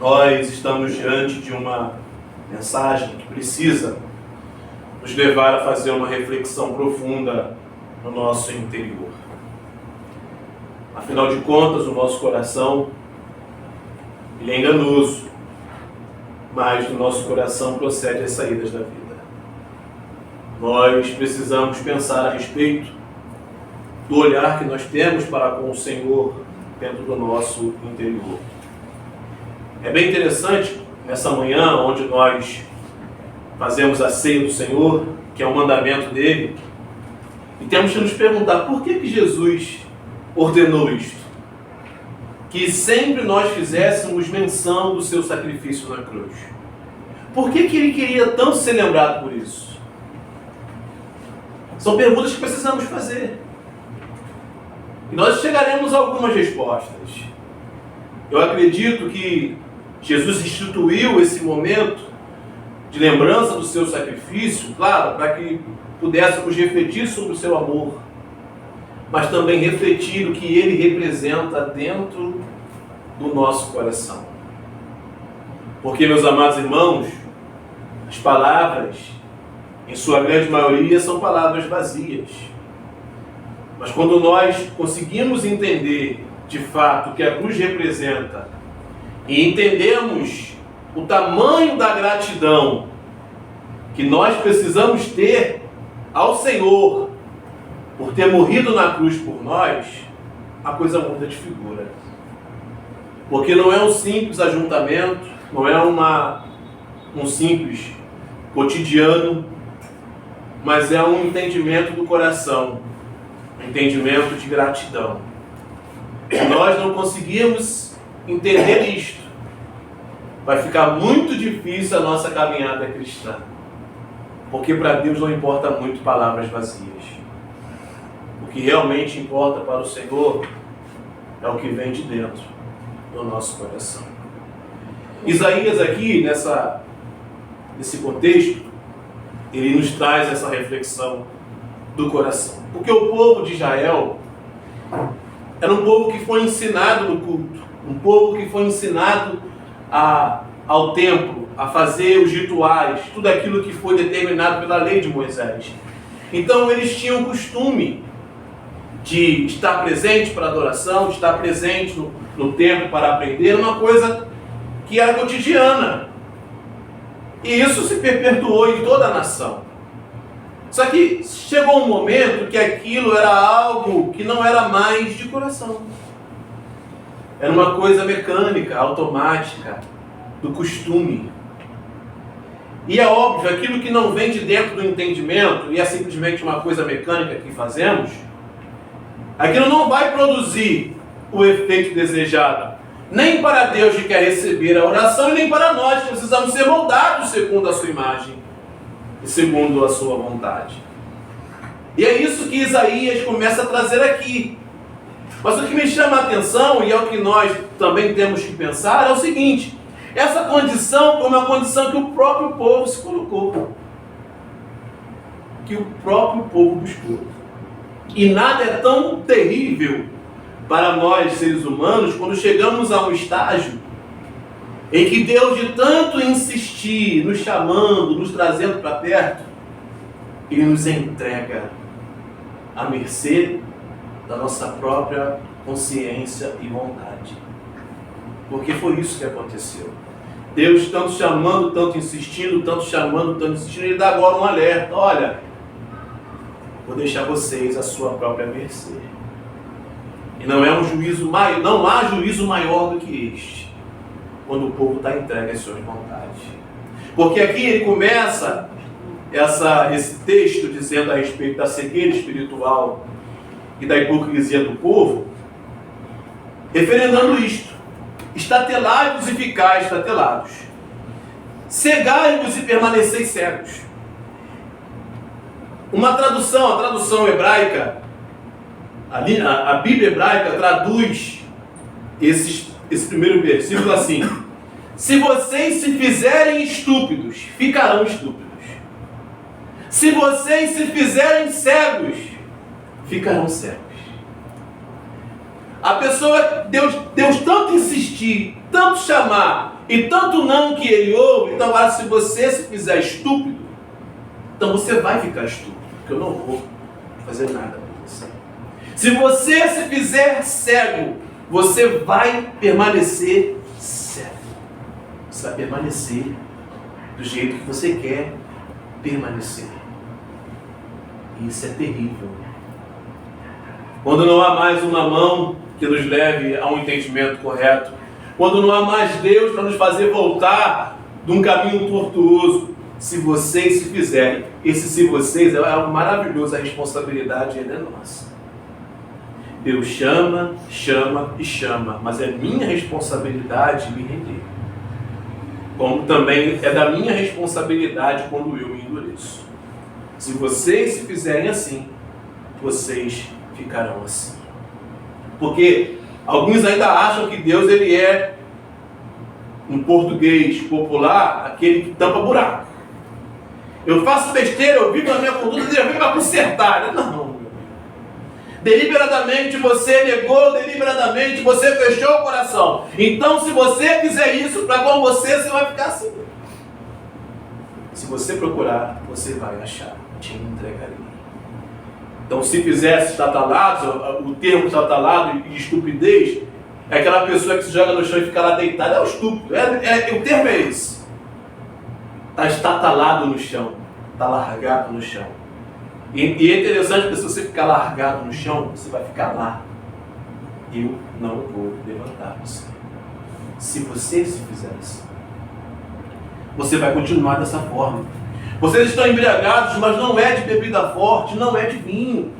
Nós estamos diante de uma mensagem que precisa nos levar a fazer uma reflexão profunda no nosso interior. Afinal de contas, o nosso coração ele é enganoso, mas do nosso coração procede as saídas da vida. Nós precisamos pensar a respeito do olhar que nós temos para com o Senhor dentro do nosso interior. É bem interessante, nessa manhã, onde nós fazemos a ceia do Senhor, que é o mandamento dele, e temos que nos perguntar por que Jesus ordenou isto? Que sempre nós fizéssemos menção do seu sacrifício na cruz. Por que ele queria tanto ser lembrado por isso? São perguntas que precisamos fazer. E nós chegaremos a algumas respostas. Eu acredito que Jesus instituiu esse momento de lembrança do seu sacrifício, claro, para que pudéssemos refletir sobre o seu amor, mas também refletir o que ele representa dentro do nosso coração. Porque, meus amados irmãos, as palavras, em sua grande maioria, são palavras vazias. Mas quando nós conseguimos entender, de fato, o que a cruz representa, e entendemos o tamanho da gratidão que nós precisamos ter ao Senhor por ter morrido na cruz por nós, a coisa muda de figura. Porque não é um simples ajuntamento, não é um simples cotidiano, mas é um entendimento do coração, um entendimento de gratidão. Se nós não conseguirmos entender isto, vai ficar muito difícil a nossa caminhada cristã. Porque para Deus não importa muito palavras vazias. O que realmente importa para o Senhor é o que vem de dentro do nosso coração. Isaías aqui, nesse contexto, ele nos traz essa reflexão do coração. Porque o povo de Israel era um povo que foi ensinado no culto, um povo que foi ensinado ao templo, a fazer os rituais, tudo aquilo que foi determinado pela lei de Moisés. Então eles tinham o costume de estar presente para adoração, de estar presente no templo para aprender, uma coisa que era cotidiana. E isso se perpetuou em toda a nação. Só que chegou um momento que aquilo era algo que não era mais de coração. Era uma coisa mecânica, automática, do costume. E é óbvio, aquilo que não vem de dentro do entendimento, e é simplesmente uma coisa mecânica que fazemos, aquilo não vai produzir o efeito desejado. Nem para Deus que quer receber a oração, e nem para nós que precisamos ser moldados segundo a sua imagem e segundo a sua vontade. E é isso que Isaías começa a trazer aqui. Mas o que me chama a atenção, e é o que nós também temos que pensar, é o seguinte: essa condição foi uma condição que o próprio povo se colocou, que o próprio povo buscou. E nada é tão terrível para nós, seres humanos, quando chegamos a um estágio em que Deus, de tanto insistir, nos chamando, nos trazendo para perto, Ele nos entrega à mercê da nossa própria consciência e vontade. Porque foi isso que aconteceu. Deus tanto chamando, tanto insistindo, tanto chamando, tanto insistindo, Ele dá agora um alerta: olha, vou deixar vocês à sua própria mercê. E não é um juízo maior, não há juízo maior do que este, quando o povo está entregue às suas vontades. Porque aqui ele começa esse texto dizendo a respeito da cegueira espiritual e da hipocrisia do povo, referendando isto: estatelai-vos e ficai estatelados, cegai-vos e permaneceis cegos. A tradução hebraica, a Bíblia hebraica traduz esse primeiro versículo assim: se vocês se fizerem estúpidos, ficarão estúpidos. Se vocês se fizerem cegos, ficarão cegos. A pessoa, Deus tanto insistir, tanto chamar, E tanto não que ele ouve, então agora se você se fizer estúpido, então você vai ficar estúpido, porque eu não vou fazer nada para você. Se você se fizer cego, você vai permanecer cego. Você vai permanecer do jeito que você quer permanecer. E isso é terrível. Quando não há mais uma mão que nos leve a um entendimento correto, quando não há mais Deus para nos fazer voltar de um caminho tortuoso, se vocês se fizerem, esse se vocês é maravilhoso, a responsabilidade é nossa. Deus chama, chama e chama, mas é minha responsabilidade me render. Como também é da minha responsabilidade quando eu me endureço. Se vocês se fizerem assim, vocês ficarão assim. Porque alguns ainda acham que Deus ele é, em português popular, aquele que tampa buraco. Eu faço besteira, eu vivo na minha conduta, Deus vem para consertar. Não. Deliberadamente você negou, deliberadamente você fechou o coração. Então, se você fizer isso para com você, você vai ficar assim. Se você procurar, você vai achar. Te entregarei. Então, se fizesse estatalados, o termo estatalados e estupidez é aquela pessoa que se joga no chão e fica lá deitada. É o estúpido. O termo é esse. Está estatalado no chão. Está largado no chão. E é interessante porque se você ficar largado no chão, você vai ficar lá. Eu não vou levantar você. Se você se fizer assim, você vai continuar dessa forma. Vocês estão embriagados, mas não é de bebida forte, não é de vinho.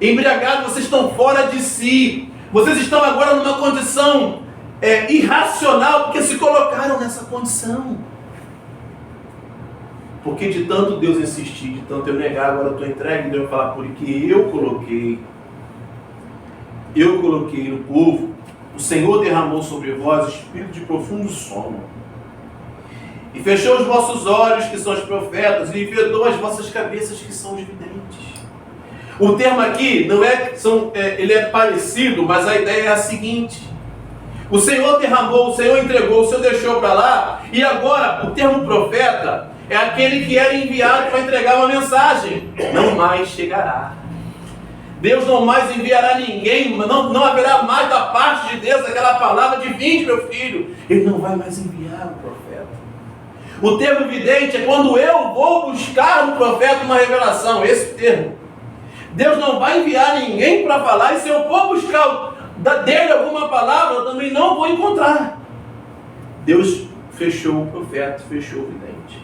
Embriagados, vocês estão fora de si. Vocês estão agora numa condição irracional, porque se colocaram nessa condição. Porque de tanto Deus insistir, de tanto eu negar, agora eu estou entregue, Deus vai falar, porque eu coloquei no povo, o Senhor derramou sobre vós espírito de profundo sono, e fechou os vossos olhos, que são os profetas, e vedou as vossas cabeças, que são os videntes. O termo aqui não ele é parecido, mas a ideia é a seguinte: o Senhor derramou, o Senhor entregou, o Senhor deixou para lá, e agora o termo profeta é aquele que era enviado para entregar uma mensagem. Não mais chegará. Deus não mais enviará ninguém, não haverá mais da parte de Deus aquela palavra de vinde, meu filho. Ele não vai mais enviar o profeta. O termo vidente é quando eu vou buscar no profeta uma revelação, esse termo. Deus não vai enviar ninguém para falar, e se eu for buscar dele alguma palavra, eu também não vou encontrar. Deus fechou o profeta, fechou o vidente.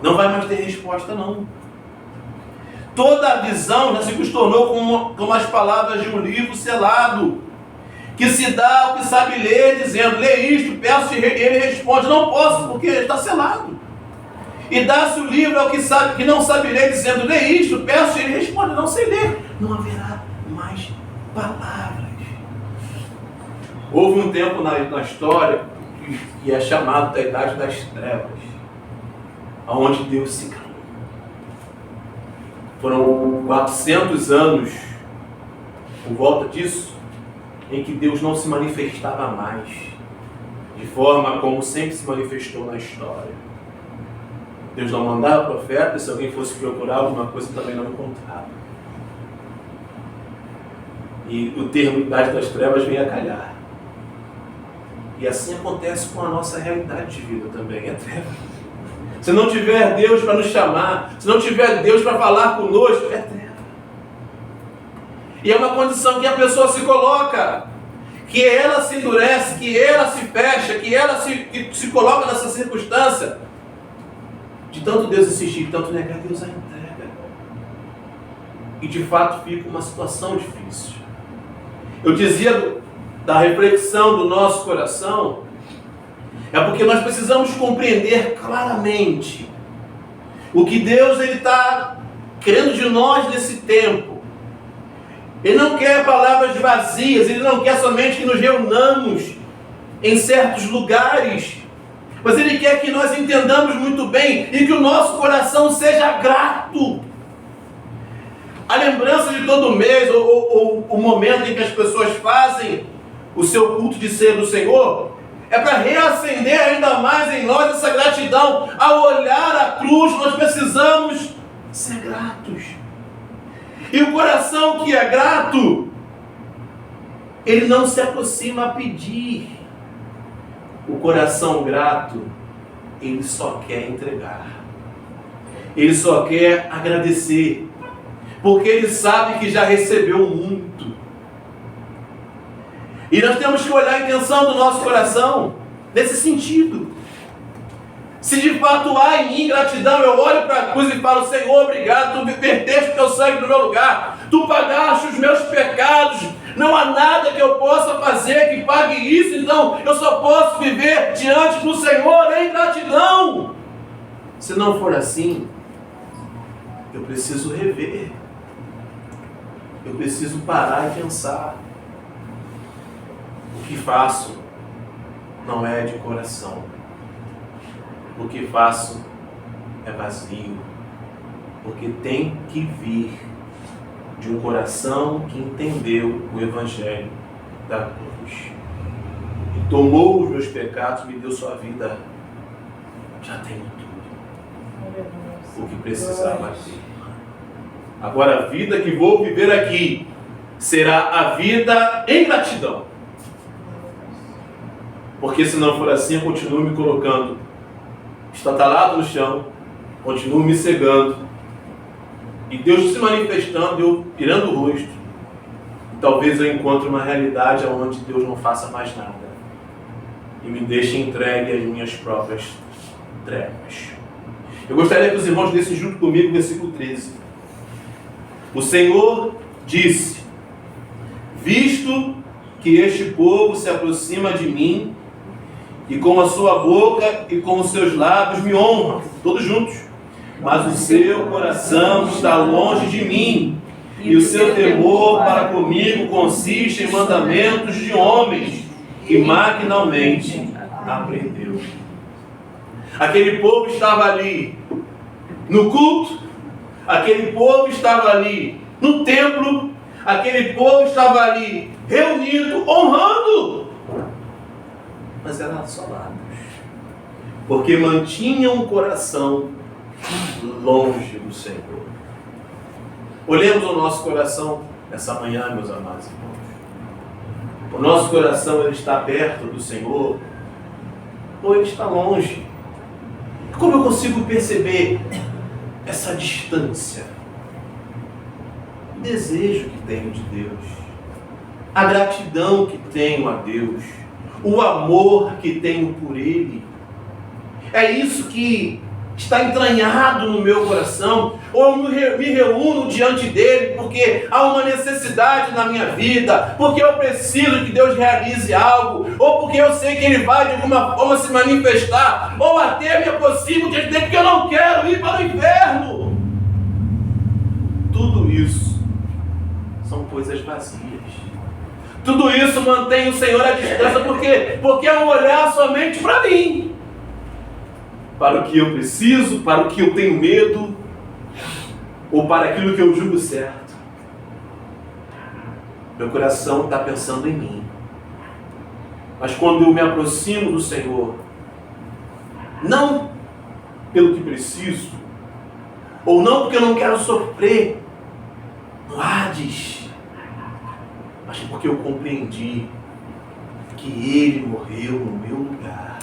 Não vai mais ter resposta, não. Toda a visão já se tornou como as palavras de um livro selado, que se dá ao que sabe ler, dizendo, lê isto, peço, e ele responde, não posso, porque está selado. E dá-se o livro ao que não sabe ler, dizendo, lê isto, peço, e ele responde, não sei ler. Não haverá mais palavras. Houve um tempo na história que é chamado da Idade das Trevas, onde Deus se calou. Foram 400 anos, por volta disso, em que Deus não se manifestava mais, de forma como sempre se manifestou na história. Deus não mandava profeta, e se alguém fosse procurar alguma coisa, também não encontrava. E o termo Idade das Trevas vem a calhar. E assim acontece com a nossa realidade de vida também, é treva. Se não tiver Deus para nos chamar, se não tiver Deus para falar conosco, é treva. E é uma condição que a pessoa se coloca, que ela se endurece, que ela se fecha, que ela se coloca nessa circunstância. De tanto Deus insistir, de tanto negar, Deus a entrega. E de fato fica uma situação difícil. Eu dizia da reflexão do nosso coração, é porque nós precisamos compreender claramente o que Deus está querendo de nós nesse tempo. Ele não quer palavras vazias, Ele não quer somente que nos reunamos em certos lugares, mas Ele quer que nós entendamos muito bem e que o nosso coração seja grato. A lembrança de todo mês, ou o momento em que as pessoas fazem o seu culto de ceia do Senhor, é para reacender ainda mais em nós essa gratidão. Ao olhar a cruz, nós precisamos ser gratos. E o coração que é grato, ele não se aproxima a pedir. O coração grato, ele só quer entregar. Ele só quer agradecer. Porque ele sabe que já recebeu muito. E nós temos que olhar a intenção do nosso coração nesse sentido. Se de fato há em mim gratidão, eu olho para a cruz e falo: Senhor, obrigado, tu me verteste o teu sangue no meu lugar, tu pagaste os meus pecados, não há nada que eu possa fazer que pague isso, então eu só posso viver diante do Senhor em gratidão. Se não for assim, eu preciso rever, eu preciso parar e pensar. O que faço não é de coração. O que faço é vazio. Porque tem que vir de um coração que entendeu o Evangelho da cruz. E tomou os meus pecados, me deu sua vida. Já tenho tudo. O que precisava ter. Agora a vida que vou viver aqui será a vida em gratidão. Porque se não for assim, eu continuo me colocando estatalado no chão, continuo me cegando, e Deus se manifestando, eu virando o rosto, e talvez eu encontre uma realidade onde Deus não faça mais nada, e me deixe entregue às minhas próprias trevas. Eu gostaria que os irmãos lessem junto comigo o versículo 13. O Senhor disse: visto que este povo se aproxima de mim, e com a sua boca e com os seus lábios me honram, todos juntos, mas o seu coração está longe de mim, e o seu temor para comigo consiste em mandamentos de homens, que maquinalmente aprendeu. Aquele povo estava ali no culto, aquele povo estava ali no templo, aquele povo estava ali reunido, honrando, mas eram assolados, porque mantinham o coração longe do Senhor. Olhemos o nosso coração essa manhã, meus amados irmãos. O nosso coração, ele está perto do Senhor, ou ele está longe? Como eu consigo perceber essa distância? O desejo que tenho de Deus, a gratidão que tenho a Deus, o amor que tenho por Ele. É isso que está entranhado no meu coração. Ou eu me reúno diante dele porque há uma necessidade na minha vida, porque eu preciso que Deus realize algo, ou porque eu sei que Ele vai de alguma forma se manifestar, ou até me aproximo diante dele porque eu não quero ir para o inferno. Tudo isso são coisas vazias. Tudo isso mantém o Senhor à distância. Por quê? Porque é um olhar somente para mim, para o que eu preciso, para o que eu tenho medo, ou para aquilo que eu julgo certo. Meu coração está pensando em mim. Mas quando eu me aproximo do Senhor, não pelo que preciso, ou não porque eu não quero sofrer no Hades, mas porque eu compreendi que Ele morreu no meu lugar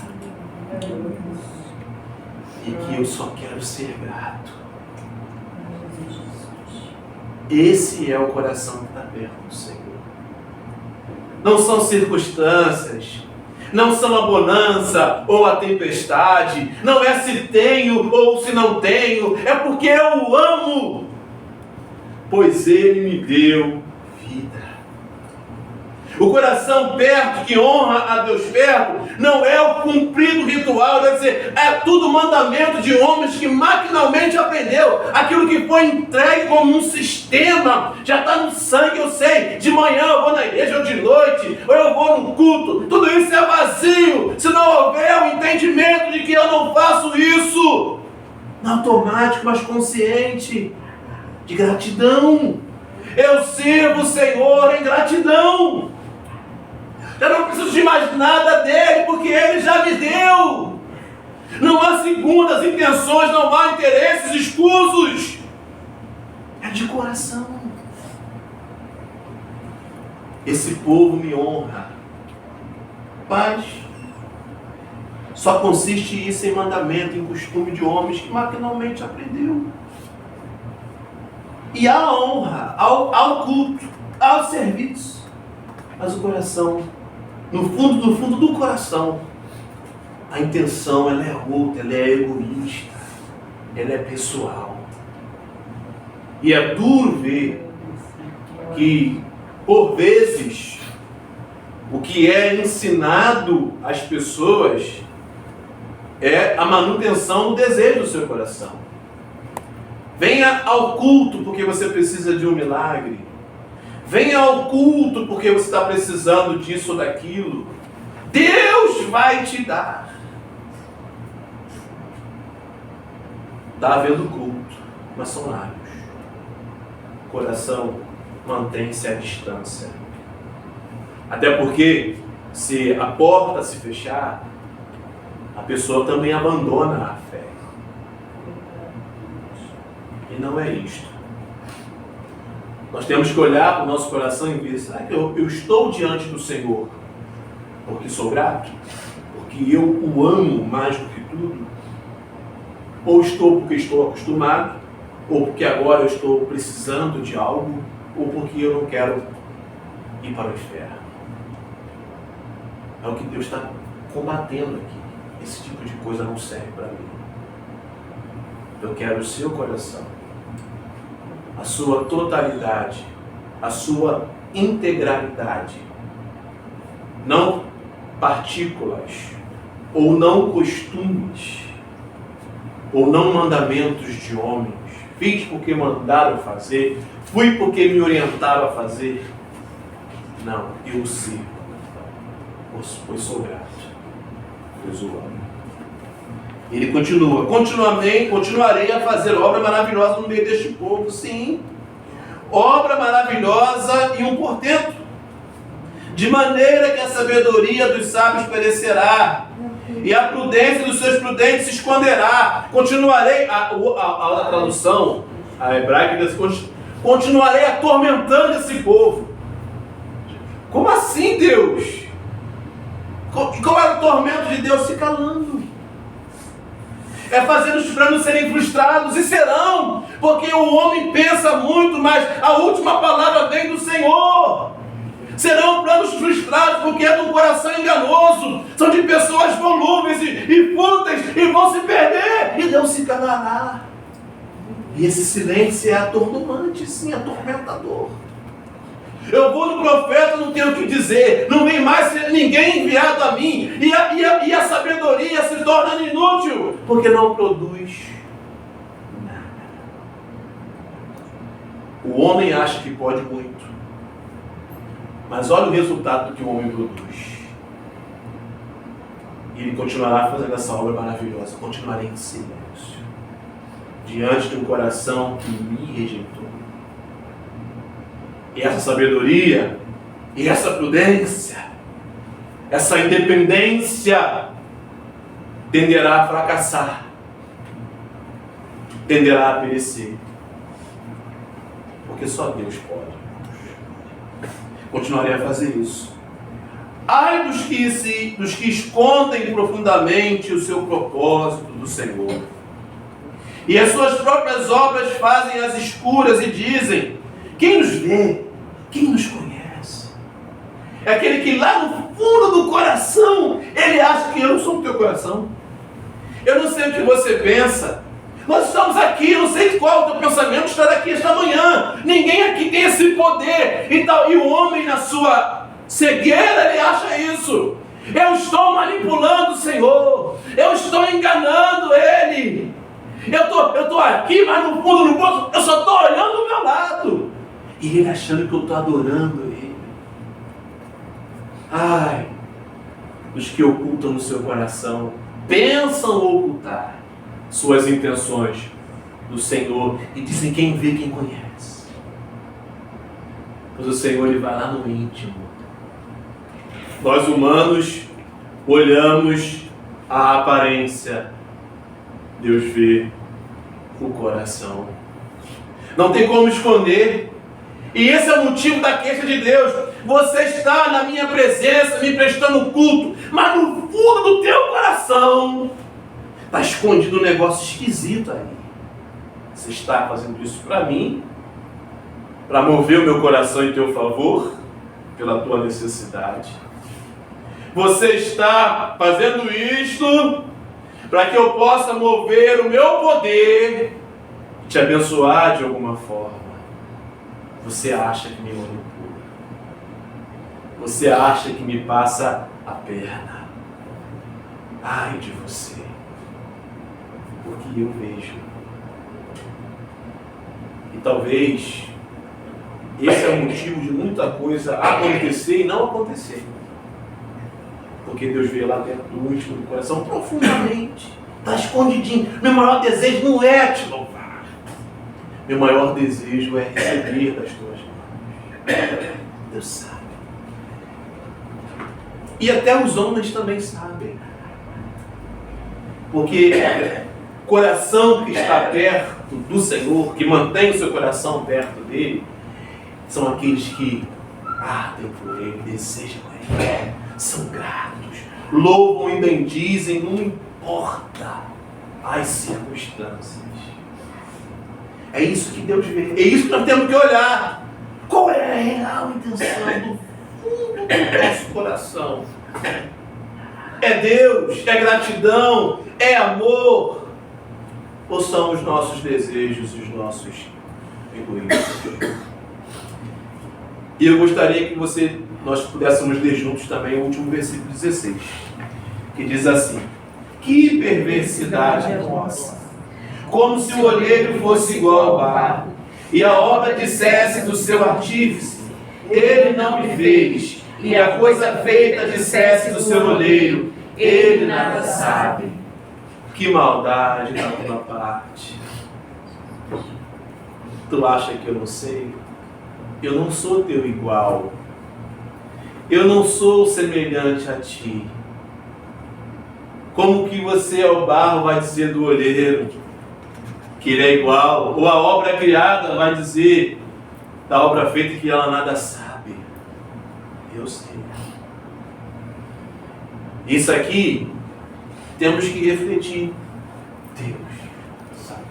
e que eu só quero ser grato. Esse é o coração que está perto do Senhor. Não são circunstâncias, não são a bonança ou a tempestade, não é se tenho ou se não tenho, é porque eu o amo, pois Ele me deu vida. O coração perto, que honra a Deus perto, não é o cumprido ritual, deve ser, é tudo mandamento de homens que maquinalmente aprendeu. Aquilo que foi entregue como um sistema, já está no sangue, eu sei. De manhã eu vou na igreja, ou de noite, ou eu vou no culto. Tudo isso é vazio, se não houver o entendimento de que eu não faço isso, não automático, mas consciente, de gratidão. Eu sirvo o Senhor em gratidão. Eu não preciso de mais nada dele, porque ele já me deu. Não há segundas intenções, não há interesses escusos. É de coração. Esse povo me honra. Mas só consiste isso em mandamento, em costume de homens que maquinalmente aprendeu. E há honra, ao culto, ao serviço. Mas o coração, no fundo do coração, a intenção ela é outra, ela é egoísta, ela é pessoal. E é duro ver que, por vezes, o que é ensinado às pessoas é a manutenção do desejo do seu coração. Venha ao culto porque você precisa de um milagre. Venha ao culto porque você está precisando disso ou daquilo. Deus vai te dar. Está havendo culto, mas são lábios. O coração mantém-se à distância. Até porque, se a porta se fechar, a pessoa também abandona a fé. E não é isto. Nós temos que olhar para o nosso coração e ver, será que eu estou diante do Senhor porque sou grato? Porque eu o amo mais do que tudo? Ou estou porque estou acostumado? Ou porque agora eu estou precisando de algo? Ou porque eu não quero ir para o inferno? É o que Deus está combatendo aqui. Esse tipo de coisa não serve para mim. Eu quero o seu coração, a sua totalidade, a sua integralidade. Não partículas, ou não costumes, ou não mandamentos de homens. Fiz porque mandaram fazer, fui porque me orientaram a fazer. Não, eu sirvo, pois sou grato, pois o amo. Ele continua, continuarei a fazer obra maravilhosa no meio deste povo, sim. Obra maravilhosa e um portento, de maneira que a sabedoria dos sábios perecerá, e a prudência dos seus prudentes se esconderá. Continuarei, a tradução, a hebraica diz, continuarei atormentando esse povo. Como assim, Deus? Qual é o tormento de Deus? Se calando. É fazendo os planos serem frustrados, e serão, porque o homem pensa muito, mas a última palavra vem do Senhor. Serão planos frustrados, porque é do coração enganoso, são de pessoas volúveis e fúteis, e vão se perder, e Deus se calará. E esse silêncio é atordoante, sim, atormentador. Eu vou no profeta, não tenho o que dizer, não vem mais ninguém enviado a mim, e a sabedoria se torna inútil, porque não produz nada. O homem acha que pode muito, mas olha o resultado do que o homem produz. E ele continuará fazendo essa obra maravilhosa, continuarei em silêncio, diante de um coração que me rejeitou. E essa sabedoria, e essa prudência, essa independência, tenderá a fracassar, tenderá a perecer. Porque só Deus pode. Continuarei a fazer isso. Ai dos que escondem profundamente o seu propósito do Senhor. E as suas próprias obras fazem às escuras e dizem, quem nos vê? Quem nos conhece? É aquele que lá no fundo do coração, ele acha que eu não sou do teu coração. Eu não sei o que você pensa. Nós estamos aqui, eu não sei qual é o teu pensamento estar aqui esta manhã. Ninguém aqui tem esse poder. E o homem na sua cegueira, ele acha isso. Eu estou manipulando o Senhor. Eu estou enganando Ele. Eu estou aqui, mas no fundo, no poço, eu só estou olhando do meu lado. E ele achando que eu estou adorando Ele. Ai, os que ocultam no seu coração, pensam ocultar suas intenções do Senhor e dizem quem vê, quem conhece. Mas o Senhor, Ele vai lá no íntimo, Nós humanos olhamos a aparência, Deus vê o coração. Não tem como esconder. E esse é o motivo da queixa de Deus. Você está na minha presença, me prestando culto, mas no fundo do teu coração está escondido um negócio esquisito aí. Você está fazendo isso para mim, para mover o meu coração em teu favor, pela tua necessidade. Você está fazendo isto para que eu possa mover o meu poder e te abençoar de alguma forma. Você acha que me manipula. Você acha que me passa a perna. Ai de você. Porque eu vejo. E talvez esse é o motivo de muita coisa acontecer e não acontecer. Porque Deus vê lá dentro do íntimo do coração profundamente. Está escondidinho. Meu maior desejo não é te louvar. Meu maior desejo é receber das tuas mãos. Deus sabe. E até os homens também sabem. Porque coração que está perto do Senhor, que mantém o seu coração perto dele, são aqueles que ardem por ele, desejam ele, são gratos, louvam e bendizem, não importa as circunstâncias. É isso que Deus vê, é isso que nós temos que olhar. Qual é a real intenção do fundo do nosso coração? É Deus? É gratidão? É amor? Ou são os nossos desejos e os nossos egoísmos? E eu gostaria que nós pudéssemos ler juntos também o último versículo 16, que diz assim: que perversidade nossa! Como se o olheiro fosse igual ao barro, e a obra dissesse do seu artífice: ele não me fez, e a coisa feita dissesse do seu olheiro: ele nada sabe. Que maldade da tua parte. Tu acha que eu não sei? Eu não sou teu igual. Eu não sou semelhante a ti. Como que você ao barro vai dizer do olheiro que ele é igual? Ou a obra criada vai dizer da obra feita que ela nada sabe? Eu sei. Isso aqui temos que refletir. Deus sabe.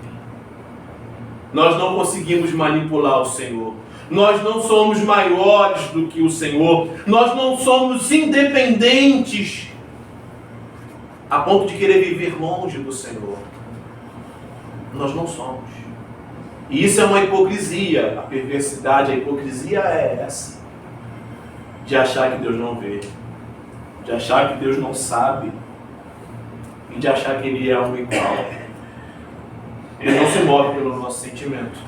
Nós não conseguimos manipular o Senhor. Nós não somos maiores do que o Senhor. Nós não somos independentes a ponto de querer viver longe do Senhor. Nós não somos. E isso é uma hipocrisia. A perversidade, a hipocrisia é essa. De achar que Deus não vê. De achar que Deus não sabe. E de achar que Ele é um igual. Ele não se move pelo nosso sentimento.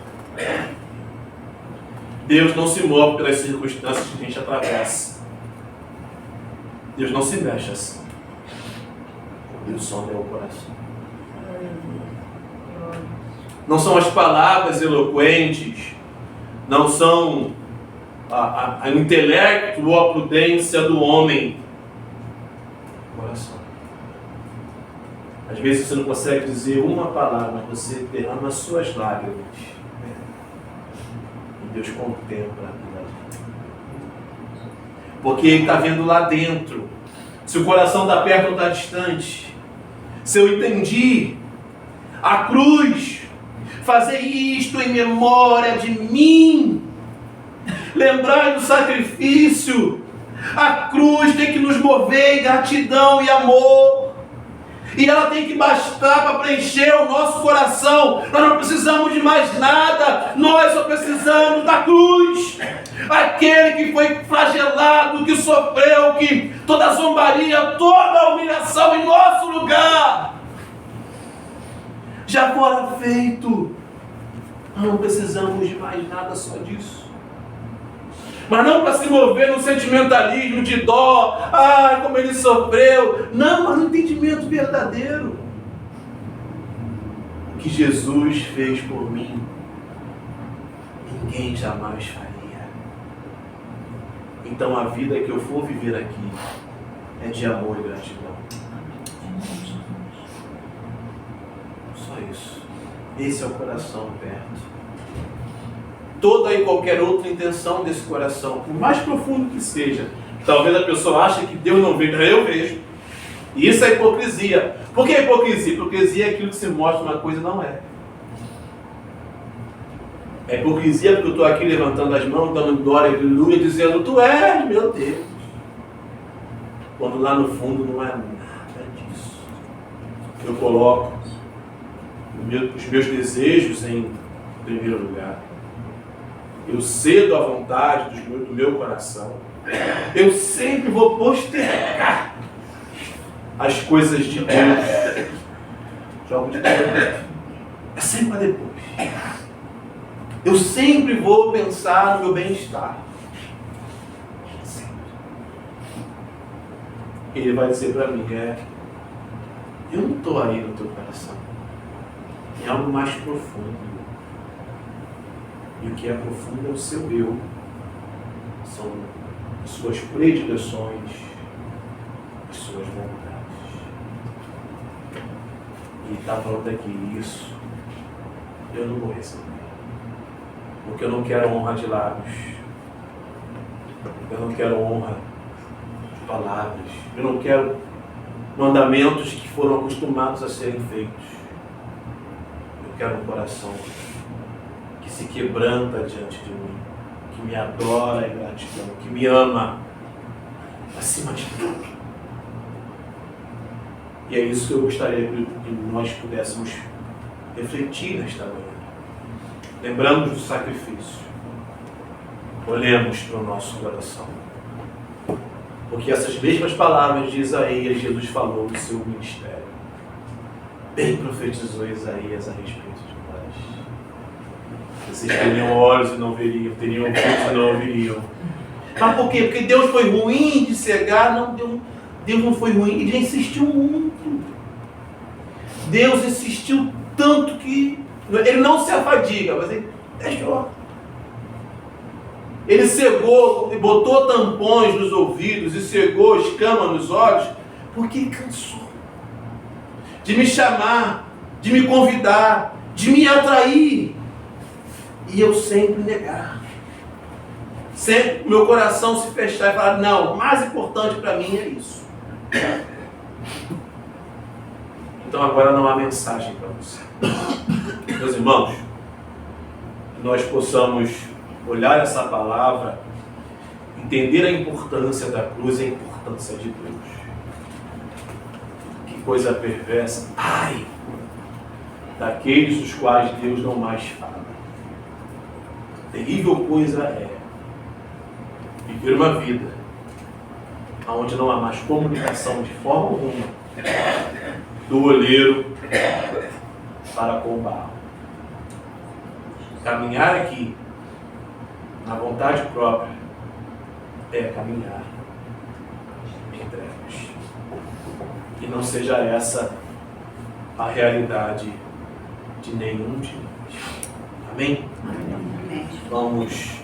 Deus não se move pelas circunstâncias que a gente atravessa. Deus não se mexe assim. Deus sonda o coração. Não são as palavras eloquentes, não são o intelecto ou a prudência do homem. Coração. Às vezes você não consegue dizer uma palavra, mas você derrama as suas lágrimas. E Deus contempla aquilo ali. Porque Ele está vendo lá dentro. Se o coração está perto ou está distante. Se eu entendi a cruz, fazer isto em memória de mim, lembrar do sacrifício, a cruz tem que nos mover em gratidão e amor. E ela tem que bastar para preencher o nosso coração. Nós não precisamos de mais nada. Nós só precisamos da cruz. Aquele que foi flagelado, que sofreu, que toda a zombaria, toda a humilhação em nosso lugar já fora feito. Nós não precisamos de mais nada só disso. Mas não para se mover no sentimentalismo de dó, ai, como ele sofreu. Não, mas no entendimento verdadeiro. O que Jesus fez por mim, ninguém jamais faria. então a vida que eu for viver aqui é de amor e gratidão. Só isso. Esse é o coração perto. Toda e qualquer outra intenção desse coração, por mais profundo que seja, talvez a pessoa ache que Deus não vê, eu vejo. E isso é hipocrisia. Por que hipocrisia? Hipocrisia é aquilo que se mostra uma coisa e não é. É hipocrisia porque eu estou aqui levantando as mãos, dando glória e aleluia, dizendo, tu és, meu Deus. Quando lá no fundo não é nada disso. Eu coloco os meus desejos em primeiro lugar. Eu cedo à vontade do meu coração. Eu sempre vou postergar as coisas de Deus. Jogo de Deus. É sempre para depois. Eu sempre vou pensar no meu bem-estar. Sempre. Ele vai dizer para mim, eu não estou aí no teu coração. É algo mais profundo. E o que é profundo é o seu eu. São as suas predileções, as suas vontades. E está falando aqui, isso eu não vou receber. Porque eu não quero honra de lábios. Eu não quero honra de palavras. Eu não quero mandamentos que foram acostumados a serem feitos. Eu quero um coração que se quebranta diante de mim, que me adora em gratidão, que me ama acima de tudo. E é isso que eu gostaria que nós pudéssemos refletir nesta manhã. Lembramos do sacrifício. Olhemos para o nosso coração. Porque essas mesmas palavras de Isaías, Jesus falou no seu ministério. Bem profetizou Isaías a respeito de nós. Vocês teriam olhos e não veriam, teriam ouvidos e não ouviriam. Mas por quê? Porque Deus foi ruim de cegar? Não, Deus não foi ruim, Ele insistiu muito. Deus insistiu tanto que Ele não se afadiga, mas Ele deixou. Ele cegou e botou tampões nos ouvidos e cegou escama nos olhos, porque Ele cansou de me chamar, de me convidar, de me atrair. E eu sempre negar. Sempre o meu coração se fechar e falar, não, o mais importante para mim é isso. Então agora não há mensagem para você. Meus irmãos, que nós possamos olhar essa palavra, entender a importância da cruz e a importância de Deus. Que coisa perversa. Ai! Daqueles dos quais Deus não mais fala. Terrível coisa é viver uma vida onde não há mais comunicação de forma alguma do olheiro para com o barro. Caminhar aqui na vontade própria é caminhar em trevas. E não seja essa a realidade de nenhum de nós. Amém? Amém. Vamos